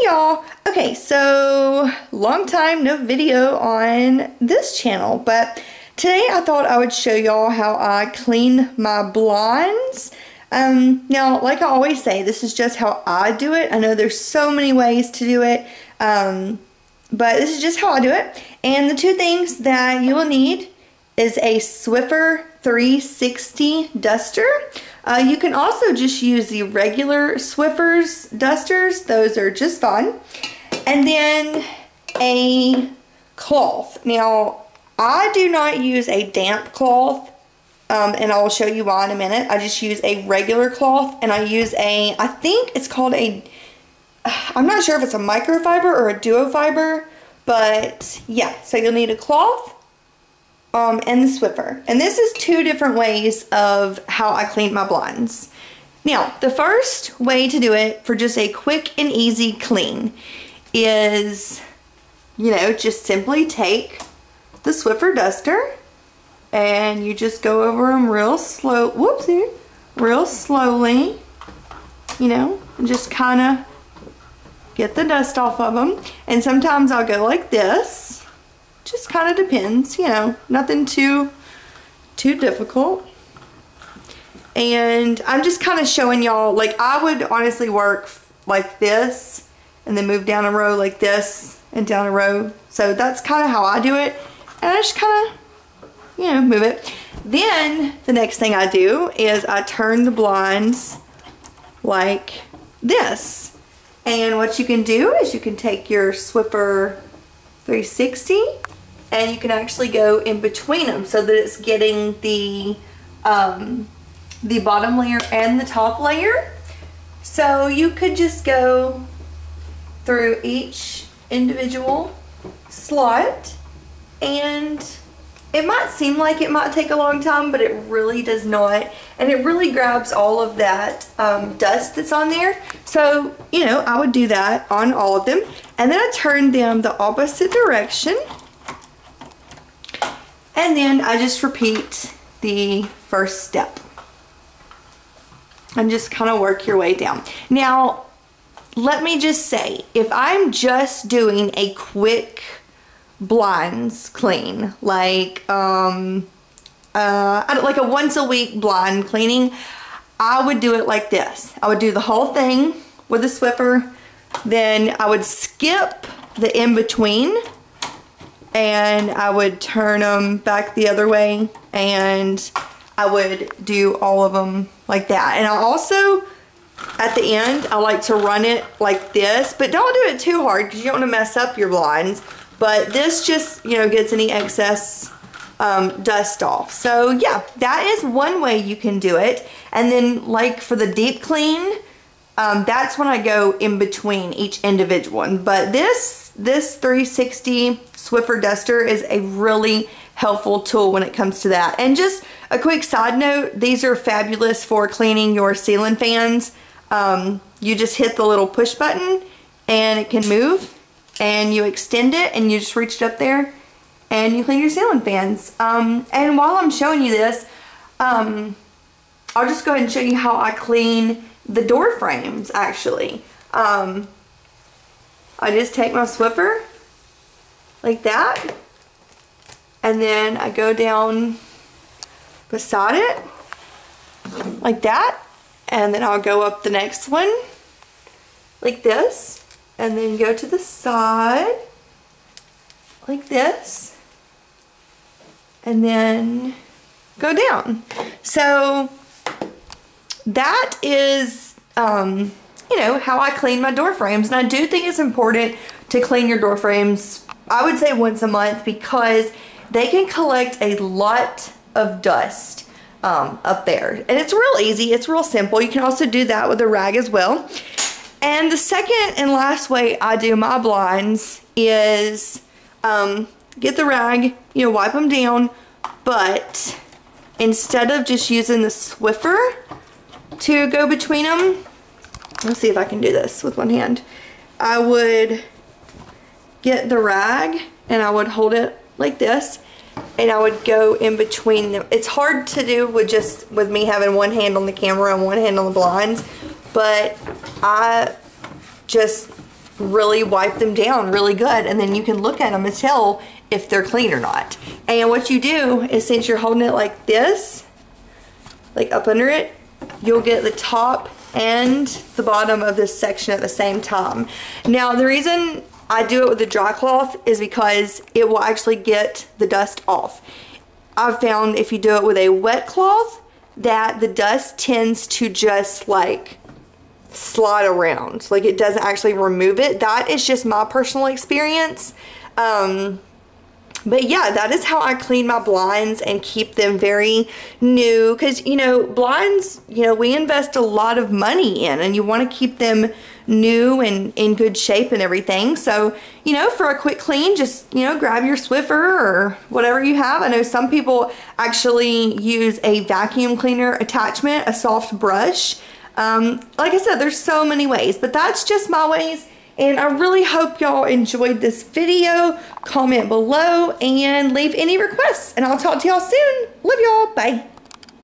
y'all. Okay, so long time no video on this channel, but today I thought I would show y'all how I clean my blinds. Now, like I always say, this is just how I do it. I know there's so many ways to do it, but this is just how I do it. And the two things that you will need is a Swiffer 360 duster. You can also just use the regular Swiffer's dusters. Those are just fine. And then a cloth. Now, I do not use a damp cloth, and I will show you why in a minute. I just use a regular cloth, and I use a, I think it's called a, I'm not sure if it's a microfiber or a duo fiber, but yeah, so you'll need a cloth and the Swiffer. And this is two different ways of how I clean my blinds. Now, the first way to do it for just a quick and easy clean is, you know, just simply take the Swiffer duster and you just go over them real slow, whoopsie, real slowly, you know, and just kind of get the dust off of them. And sometimes I'll go like this. Just kind of depends, you know, nothing too difficult. And I'm just kind of showing y'all, like I would honestly work like this and then move down a row like this and down a row. So that's kind of how I do it. And I just kind of, you know, move it. Then the next thing I do is I turn the blinds like this. And what you can do is you can take your Swiffer 360 and you can actually go in between them so that it's getting the bottom layer and the top layer. So you could just go through each individual slot, and it might seem like it might take a long time, but it really does not. And it really grabs all of that dust that's on there. So, you know, I would do that on all of them. And then I turn them the opposite direction. And then I just repeat the first step. And just kind of work your way down. Now, let me just say, if I'm just doing a quick blinds clean, like like a once a week blind cleaning, I would do it like this. I would do the whole thing with a Swiffer, then I would skip the in-between and I would turn them back the other way, and I would do all of them like that. And I also, at the end, I like to run it like this, but don't do it too hard because you don't want to mess up your blinds. But this just, you know, gets any excess dust off. So yeah, that is one way you can do it. And then like for the deep clean, that's when I go in between each individual one. But this 360 Swiffer duster is a really helpful tool when it comes to that. And just a quick side note, these are fabulous for cleaning your ceiling fans. You just hit the little push button and it can move, and you extend it and you just reach it up there and you clean your ceiling fans. And while I'm showing you this, I'll just go ahead and show you how I clean the door frames actually. I just take my Swiffer like that, and then I go down beside it like that, and then I'll go up the next one like this, and then go to the side like this, and then go down. So that is you know, how I clean my door frames. And I do think it's important to clean your door frames, I would say once a month, because they can collect a lot of dust up there. And it's real easy, it's real simple. You can also do that with a rag as well. And the second and last way I do my blinds is get the rag, you know, wipe them down, but instead of just using the Swiffer to go between them, let's see if I can do this with one hand. I would get the rag and I would hold it like this, and I would go in between them. It's hard to do with me having one hand on the camera and one hand on the blinds, but I just really wipe them down really good, and then you can look at them and tell if they're clean or not. And what you do is, since you're holding it like this, like up under it, you'll get the top and the bottom of this section at the same time. Now, the reason I do it with a dry cloth is because it will actually get the dust off. I've found if you do it with a wet cloth that the dust tends to just like slide around, like it doesn't actually remove it. That is just my personal experience. But yeah, that is how I clean my blinds and keep them very new, because you know, blinds, you know, we invest a lot of money in, and you want to keep them new and in good shape and everything. So, you know, for a quick clean, just, you know, grab your Swiffer or whatever you have. I know some people actually use a vacuum cleaner attachment, a soft brush. Like I said, there's so many ways, but that's just my ways. And I really hope y'all enjoyed this video. Comment below and leave any requests, and I'll talk to y'all soon. Love y'all. Bye.